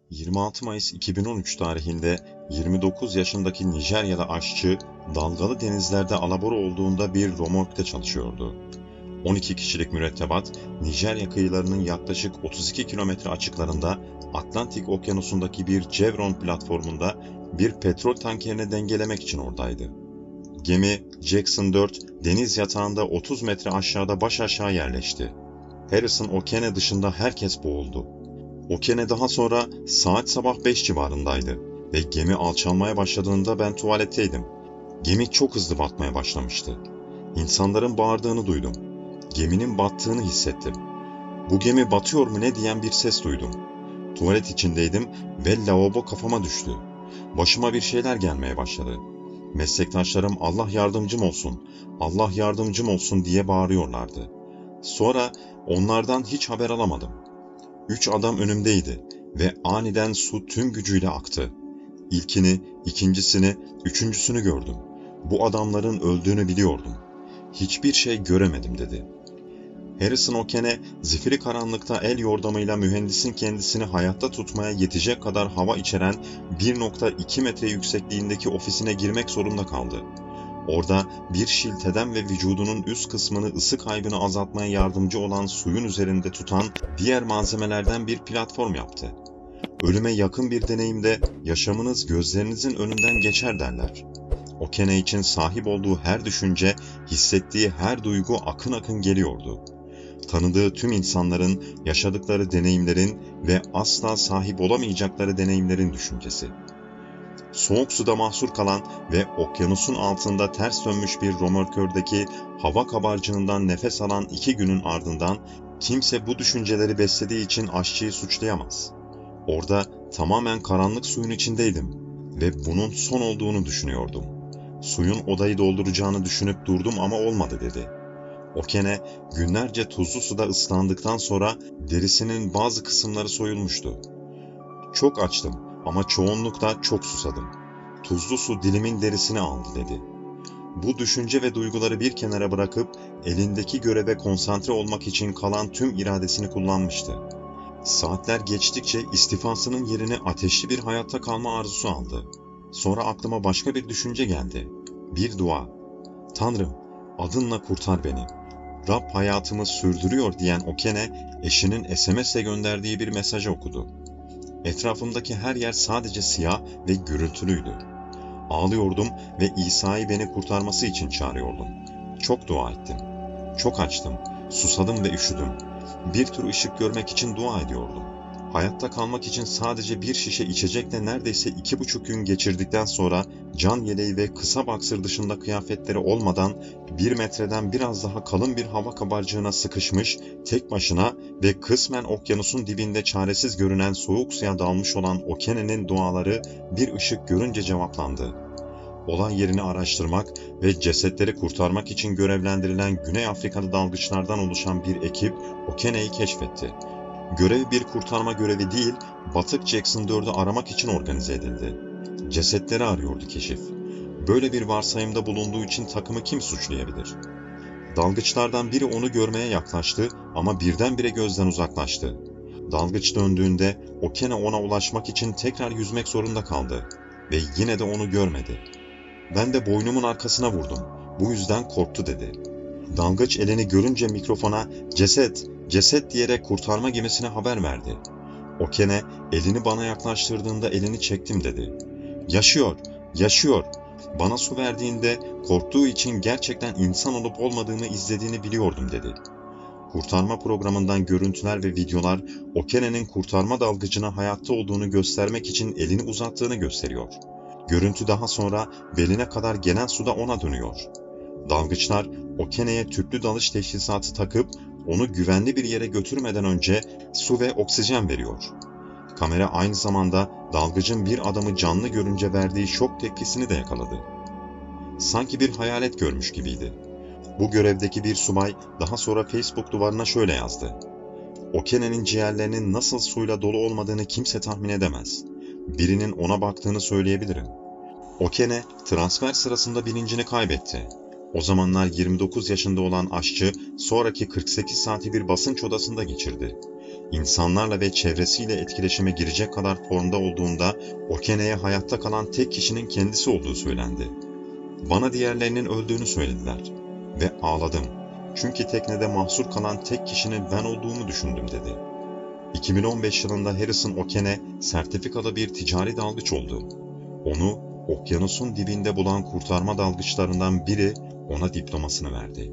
26 Mayıs 2013 tarihinde 29 yaşındaki Nijeryalı aşçı, dalgalı denizlerde alabora olduğunda bir römorkta çalışıyordu. 12 kişilik mürettebat, Nijerya kıyılarının yaklaşık 32 kilometre açıklarında Atlantik Okyanusu'ndaki bir Chevron platformunda bir petrol tankerini dengelemek için oradaydı. Gemi Jackson 4 deniz yatağında 30 metre aşağıda baş aşağı yerleşti. Harrison Okene dışında herkes boğuldu. Okene daha sonra saat sabah 5 civarındaydı ve gemi alçalmaya başladığında ben tuvaletteydim. Gemi çok hızlı batmaya başlamıştı. İnsanların bağırdığını duydum. Geminin battığını hissettim. "Bu gemi batıyor mu ne?" diyen bir ses duydum. Tuvalet içindeydim ve lavabo kafama düştü. Başıma bir şeyler gelmeye başladı. Meslektaşlarım "Allah yardımcım olsun, Allah yardımcım olsun" diye bağırıyorlardı. Sonra onlardan hiç haber alamadım. 3 adam önümdeydi ve aniden su tüm gücüyle aktı. İlkini, ikincisini, üçüncüsünü gördüm. Bu adamların öldüğünü biliyordum. "Hiçbir şey göremedim" dedi. Harrison Okene, zifiri karanlıkta el yordamıyla mühendisin kendisini hayatta tutmaya yetecek kadar hava içeren 1,2 metre yüksekliğindeki ofisine girmek zorunda kaldı. Orada bir şilteden ve vücudunun üst kısmını ısı kaybını azaltmaya yardımcı olan suyun üzerinde tutan diğer malzemelerden bir platform yaptı. Ölüme yakın bir deneyimde yaşamınız gözlerinizin önünden geçer derler. Okene için sahip olduğu her düşünce, hissettiği her duygu akın akın geliyordu. Tanıdığı tüm insanların, yaşadıkları deneyimlerin ve asla sahip olamayacakları deneyimlerin düşüncesi. Soğuk suda mahsur kalan ve okyanusun altında ters dönmüş bir römorkördeki hava kabarcığından nefes alan 2 günün ardından kimse bu düşünceleri beslediği için aşçıyı suçlayamaz. Orada tamamen karanlık suyun içindeydim ve bunun son olduğunu düşünüyordum. Suyun odayı dolduracağını düşünüp durdum ama olmadı dedi. Okene günlerce tuzlu suda ıslandıktan sonra derisinin bazı kısımları soyulmuştu. "Çok açtım ama çoğunlukla çok susadım. Tuzlu su dilimin derisini aldı" dedi. Bu düşünce ve duyguları bir kenara bırakıp elindeki göreve konsantre olmak için kalan tüm iradesini kullanmıştı. Saatler geçtikçe istifasının yerini ateşli bir hayatta kalma arzusu aldı. Sonra aklıma başka bir düşünce geldi. Bir dua. "Tanrım, adınla kurtar beni. Rab hayatımı sürdürüyor" diyen Okene, eşinin SMS'le gönderdiği bir mesajı okudu. Etrafımdaki her yer sadece siyah ve gürültülüydü. Ağlıyordum ve İsa'yı beni kurtarması için çağırıyordum. Çok dua ettim. Çok açtım, susadım ve üşüdüm. Bir tür ışık görmek için dua ediyordum. Hayatta kalmak için sadece bir şişe içecekle neredeyse 2,5 gün geçirdikten sonra can yeleği ve kısa boxer dışında kıyafetleri olmadan 1 metreden biraz daha kalın bir hava kabarcığına sıkışmış, tek başına ve kısmen okyanusun dibinde çaresiz görünen soğuk suya dalmış olan Okene'nin duaları bir ışık görünce cevaplandı. Olay yerini araştırmak ve cesetleri kurtarmak için görevlendirilen Güney Afrikalı dalgıçlardan oluşan bir ekip Okene'yi keşfetti. Görev bir kurtarma görevi değil, batık Jackson 4'ü aramak için organize edildi. Cesetleri arıyordu keşif. Böyle bir varsayımda bulunduğu için takımı kim suçlayabilir? Dalgıçlardan biri onu görmeye yaklaştı ama birdenbire gözden uzaklaştı. Dalgıç döndüğünde Okene ona ulaşmak için tekrar yüzmek zorunda kaldı ve yine de onu görmedi. "Ben de boynumun arkasına vurdum. Bu yüzden korktu" dedi. Dalgıç elini görünce mikrofona "Ceset, ceset" diyerek kurtarma gemisine haber verdi. Okene elini bana yaklaştırdığında elini çektim dedi. "Yaşıyor, yaşıyor. Bana su verdiğinde korktuğu için gerçekten insan olup olmadığını izlediğini biliyordum" dedi. Kurtarma programından görüntüler ve videolar Okene'nin kurtarma dalgıcına hayatta olduğunu göstermek için elini uzattığını gösteriyor. Görüntü daha sonra beline kadar gelen suda ona dönüyor. Dalgıçlar Okene'ye tüplü dalış teçhizatı takıp onu güvenli bir yere götürmeden önce su ve oksijen veriyor. Kamera aynı zamanda dalgıcın bir adamı canlı görünce verdiği şok tepkisini de yakaladı. Sanki bir hayalet görmüş gibiydi. Bu görevdeki bir subay daha sonra Facebook duvarına şöyle yazdı. "Okene'nin ciğerlerinin nasıl suyla dolu olmadığını kimse tahmin edemez. Birinin ona baktığını söyleyebilirim." Okene transfer sırasında bilincini kaybetti. O zamanlar 29 yaşında olan aşçı sonraki 48 saati bir basınç odasında geçirdi. insanlarla ve çevresiyle etkileşime girecek kadar formda olduğunda Okene'ye hayatta kalan tek kişinin kendisi olduğu söylendi. Bana diğerlerinin öldüğünü söylediler ve ağladım. Çünkü teknede mahsur kalan tek kişinin ben olduğumu düşündüm dedi. 2015 yılında Harrison Okene sertifikalı bir ticari dalgıç oldu. Onu okyanusun dibinde bulan kurtarma dalgıçlarından biri ona diplomasını verdi.